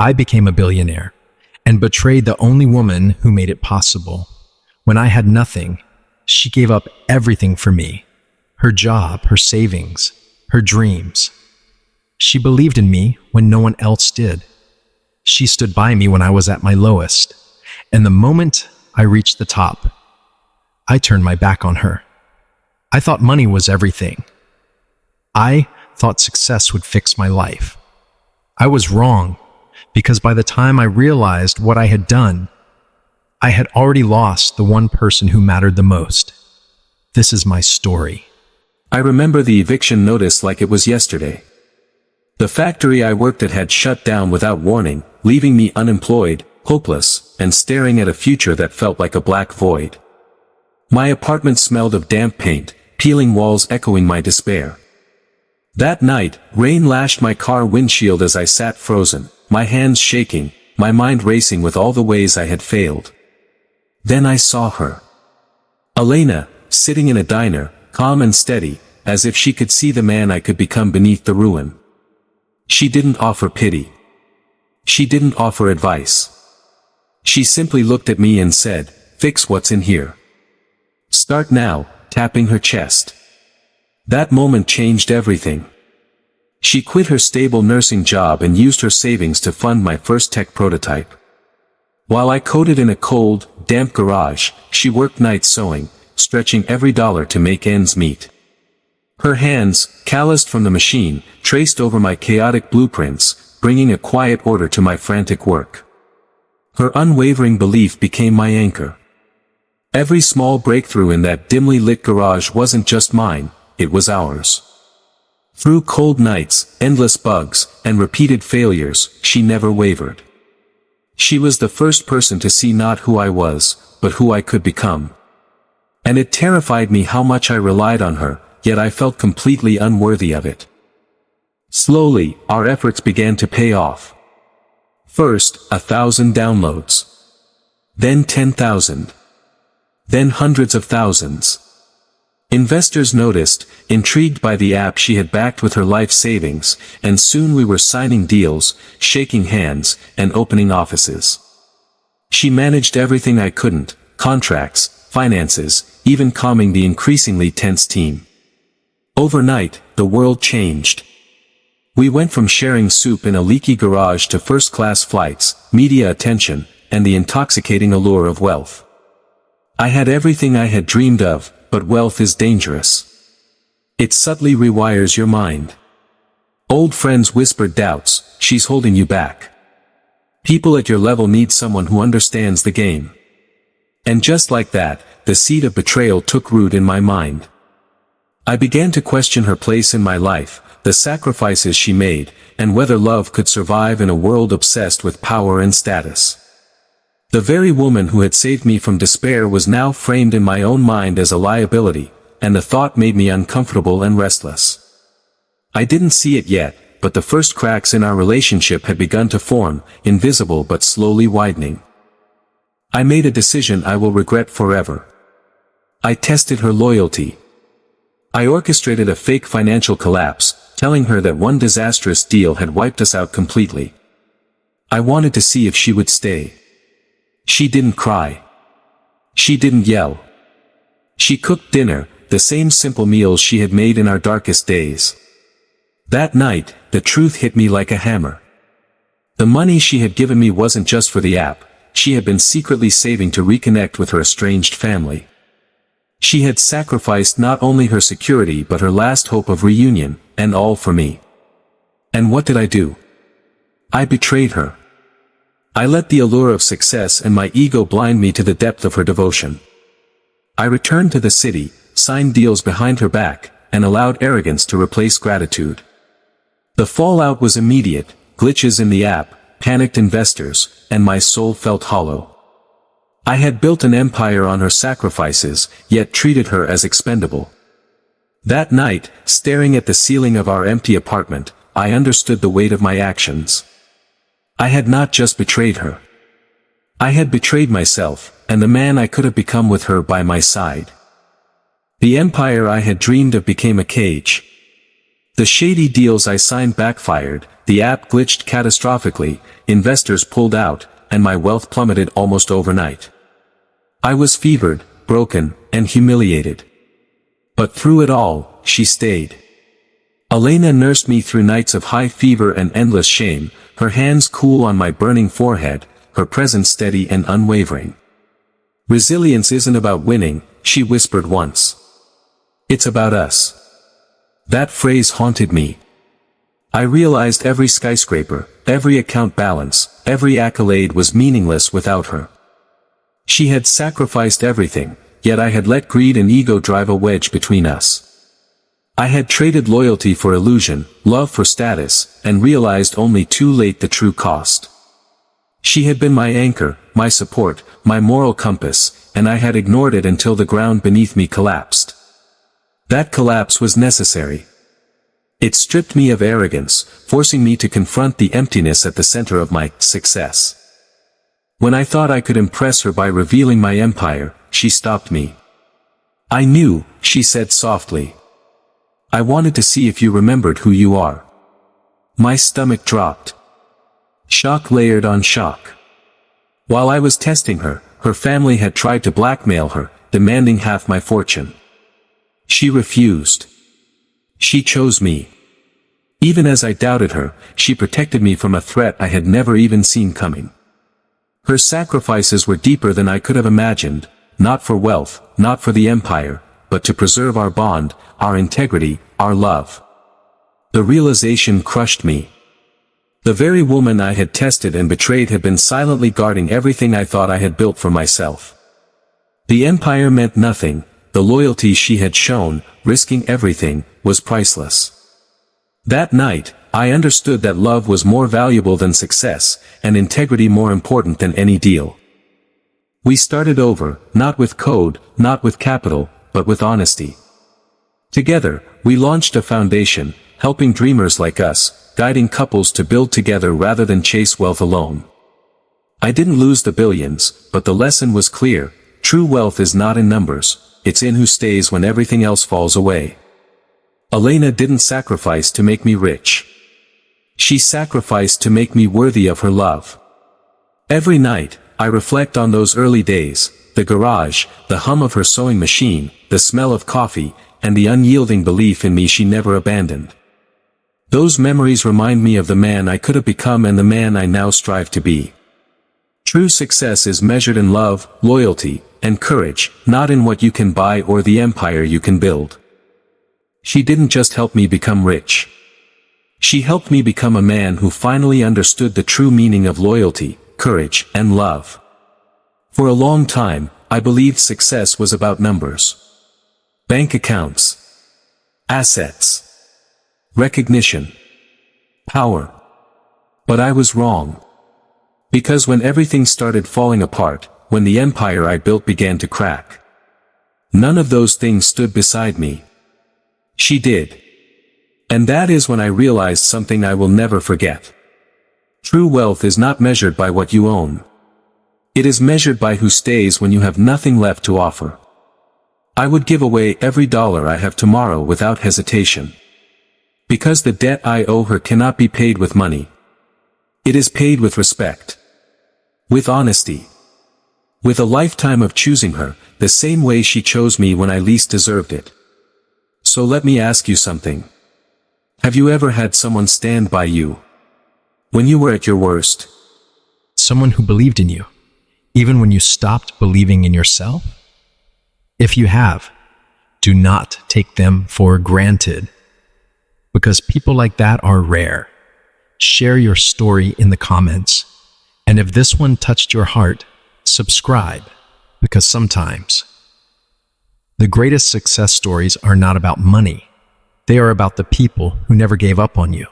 I became a billionaire and betrayed the only woman who made it possible. When I had nothing, she gave up everything for me. Her job, her savings, her dreams. She believed in me when no one else did. She stood by me when I was at my lowest. And the moment I reached the top, I turned my back on her. I thought money was everything. I thought success would fix my life. I was wrong, because by the time I realized what I had done, I had already lost the one person who mattered the most. This is my story. I remember the eviction notice like it was yesterday. The factory I worked at had shut down without warning, leaving me unemployed, hopeless, and staring at a future that felt like a black void. My apartment smelled of damp paint, peeling walls echoing my despair. That night, rain lashed my car windshield as I sat frozen, my hands shaking, my mind racing with all the ways I had failed. Then I saw her. Elena, sitting in a diner, calm and steady, as if she could see the man I could become beneath the ruin. She didn't offer pity. She didn't offer advice. She simply looked at me and said, "Fix what's in here. Start now," tapping her chest. That moment changed everything. She quit her stable nursing job and used her savings to fund my first tech prototype. While I coded in a cold, damp garage, she worked nights sewing, stretching every dollar to make ends meet. Her hands, calloused from the machine, traced over my chaotic blueprints, bringing a quiet order to my frantic work. Her unwavering belief became my anchor. Every small breakthrough in that dimly lit garage wasn't just mine, it was ours. Through cold nights, endless bugs, and repeated failures, she never wavered. She was the first person to see not who I was, but who I could become. And it terrified me how much I relied on her, yet I felt completely unworthy of it. Slowly, our efforts began to pay off. First, 1,000 downloads. Then 10,000. Then hundreds of thousands. Investors noticed, intrigued by the app she had backed with her life savings, and soon we were signing deals, shaking hands, and opening offices. She managed everything I couldn't: contracts, finances, even calming the increasingly tense team. Overnight, the world changed. We went from sharing soup in a leaky garage to first-class flights, media attention, and the intoxicating allure of wealth. I had everything I had dreamed of, but wealth is dangerous. It subtly rewires your mind. Old friends whispered doubts, "She's holding you back." People at your level need someone who understands the game. And just like that, the seed of betrayal took root in my mind. I began to question her place in my life, the sacrifices she made, and whether love could survive in a world obsessed with power and status. The very woman who had saved me from despair was now framed in my own mind as a liability, and the thought made me uncomfortable and restless. I didn't see it yet, but the first cracks in our relationship had begun to form, invisible but slowly widening. I made a decision I will regret forever. I tested her loyalty. I orchestrated a fake financial collapse, telling her that one disastrous deal had wiped us out completely. I wanted to see if she would stay. She didn't cry. She didn't yell. She cooked dinner, the same simple meals she had made in our darkest days. That night, the truth hit me like a hammer. The money she had given me wasn't just for the app, she had been secretly saving to reconnect with her estranged family. She had sacrificed not only her security but her last hope of reunion, and all for me. And what did I do? I betrayed her. I let the allure of success and my ego blind me to the depth of her devotion. I returned to the city, signed deals behind her back, and allowed arrogance to replace gratitude. The fallout was immediate: glitches in the app, panicked investors, and my soul felt hollow. I had built an empire on her sacrifices, yet treated her as expendable. That night, staring at the ceiling of our empty apartment, I understood the weight of my actions. I had not just betrayed her. I had betrayed myself, and the man I could have become with her by my side. The empire I had dreamed of became a cage. The shady deals I signed backfired, the app glitched catastrophically, investors pulled out, and my wealth plummeted almost overnight. I was fevered, broken, and humiliated. But through it all, she stayed. Elena nursed me through nights of high fever and endless shame, her hands cool on my burning forehead, her presence steady and unwavering. "Resilience isn't about winning," she whispered once. "It's about us." That phrase haunted me. I realized every skyscraper, every account balance, every accolade was meaningless without her. She had sacrificed everything, yet I had let greed and ego drive a wedge between us. I had traded loyalty for illusion, love for status, and realized only too late the true cost. She had been my anchor, my support, my moral compass, and I had ignored it until the ground beneath me collapsed. That collapse was necessary. It stripped me of arrogance, forcing me to confront the emptiness at the center of my success. When I thought I could impress her by revealing my empire, she stopped me. "I knew," she said softly. "I wanted to see if you remembered who you are." My stomach dropped. Shock layered on shock. While I was testing her, her family had tried to blackmail her, demanding half my fortune. She refused. She chose me. Even as I doubted her, she protected me from a threat I had never even seen coming. Her sacrifices were deeper than I could have imagined, not for wealth, not for the empire, but to preserve our bond, our integrity, our love. The realization crushed me. The very woman I had tested and betrayed had been silently guarding everything I thought I had built for myself. The empire meant nothing, the loyalty she had shown, risking everything, was priceless. That night, I understood that love was more valuable than success, and integrity more important than any deal. We started over, not with code, not with capital, but with honesty. Together, we launched a foundation, helping dreamers like us, guiding couples to build together rather than chase wealth alone. I didn't lose the billions, but the lesson was clear: true wealth is not in numbers, it's in who stays when everything else falls away. Elena didn't sacrifice to make me rich. She sacrificed to make me worthy of her love. Every night, I reflect on those early days, the garage, the hum of her sewing machine, the smell of coffee, and the unyielding belief in me she never abandoned. Those memories remind me of the man I could have become and the man I now strive to be. True success is measured in love, loyalty, and courage, not in what you can buy or the empire you can build. She didn't just help me become rich. She helped me become a man who finally understood the true meaning of loyalty, courage, and love. For a long time, I believed success was about numbers. Bank accounts, assets, recognition, power. But I was wrong. Because when everything started falling apart, when the empire I built began to crack, none of those things stood beside me. She did. And that is when I realized something I will never forget. True wealth is not measured by what you own. It is measured by who stays when you have nothing left to offer. I would give away every dollar I have tomorrow without hesitation. Because the debt I owe her cannot be paid with money. It is paid with respect. With honesty. With a lifetime of choosing her, the same way she chose me when I least deserved it. So let me ask you something. Have you ever had someone stand by you when you were at your worst? Someone who believed in you, even when you stopped believing in yourself? If you have, do not take them for granted. Because people like that are rare. Share your story in the comments. And if this one touched your heart, subscribe, because sometimes the greatest success stories are not about money. They are about the people who never gave up on you.